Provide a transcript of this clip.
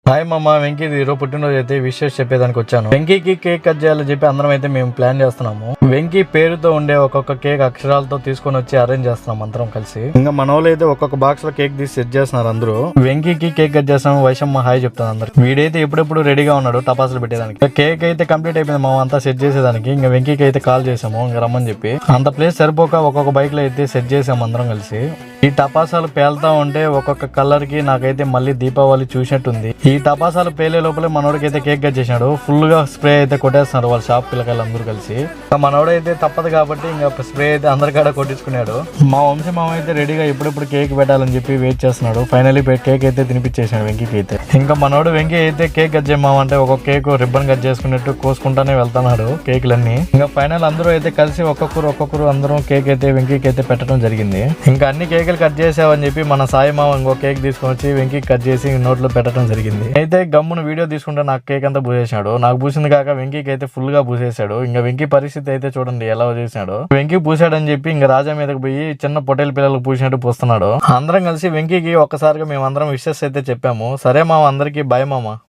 Hi మామ, వెంకీ ఈరోజు పుట్టినరోజు అయితే విషెస్ చెప్పేదానికి వచ్చాను. వెంకీకి కేక్ కట్ చేయాలని చెప్పి అందరం అయితే మేము ప్లాన్ చేస్తున్నాము. వెంకీ పేరుతో ఉండే ఒక్కొక్క కేక్ అక్షరాలతో తీసుకొని వచ్చి అరేంజ్ చేస్తున్నాం అందరం కలిసి. ఇంకా మన వాళ్ళు అయితే ఒక్కొక్క బాక్స్ లో కేక్ తీసి సెట్ చేస్తున్నారు అందరూ. వెంకీకి కేక్ కట్ చేస్తాము. వైశమ్మ హాయ్ చెప్తాను అందరు. వీడైతే ఎప్పుడెప్పుడు రెడీగా ఉన్నాడు టపాసులు పెట్టేదానికి. కేక్ అయితే కంప్లీట్ అయిపోయింది మామ అంతా సెట్ చేసేదానికి. ఇంకా వెంకీకి అయితే కాల్ చేసాము ఇంకా రమ్మని చెప్పి. అంత ప్లేస్ సరిపోక ఒక్కొక్క బైక్ లో అయితే సెట్ చేసాము అందరం కలిసి. ఈ టపాసాలు పేలుతా ఉంటే ఒక్కొక్క కలర్ కి నాకైతే మళ్ళీ దీపావళి చూసినట్టుంది. ఈ టపాసాలు పేలే లోపలే మనోడికైతే కేక్ కట్ చేసినాడు. ఫుల్ గా స్ప్రే అయితే కొట్టేస్తున్నారు వాళ్ళ షాప్ పిల్లకాయలు అందరూ కలిసి. మనోడైతే తప్పదు కాబట్టి ఇంకా స్ప్రే అయితే అందరికాడ కొట్టించుకున్నాడు. మా వంశీ మామ అయితే రెడీగా ఎప్పుడెప్పుడు కేక్ పెట్టాలని చెప్పి వెయిట్ చేస్తున్నాడు. ఫైనల్లీ కేక్ అయితే తినిపించేసాడు వెంకీకి అయితే. ఇంకా మనోడు వెంకీ అయితే కేక్ కట్ చేయమంటే ఒక కేక్ రిబ్బన్ కట్ చేసుకున్నట్టు కోసుకుంటానే వెళ్తున్నాడు కేకులన్నీ. ఇంకా ఫైనల్ అందరూ అయితే కలిసి ఒక్కొక్కరు అందరూ కేక్ అయితే వెంకీకి అయితే పెట్టడం జరిగింది. ఇంకా అన్ని కేకులు కట్ చేసావని చెప్పి మన సాయి మామ ఇంకో కేక్ తీసుకొని వచ్చి వెంకీ కట్ చేసి నోట్లో పెట్టడం జరిగింది. అయితే గమ్మును వీడియో తీసుకుంటే నాకు కేక్ అంతా పూసేసాడు. నాకు పూసింది కాక వెంకీకి అయితే ఫుల్ గా పూసేసాడు. ఇంకా వెంకీ పరిస్థితి అయితే చూడండి ఎలా చేసాడు. వెంకీ పూసాడని చెప్పి ఇంకా రాజా మీదకి పోయి చిన్న పొట్టేలు పిల్లలకు పూసినట్టు పూస్తున్నాడు. అందరం కలిసి వెంకీకి ఒక్కసారిగా మేము అందరం విషెస్ అయితే చెప్పాము. సరే మామ, అందరికి బాయ్ మామ.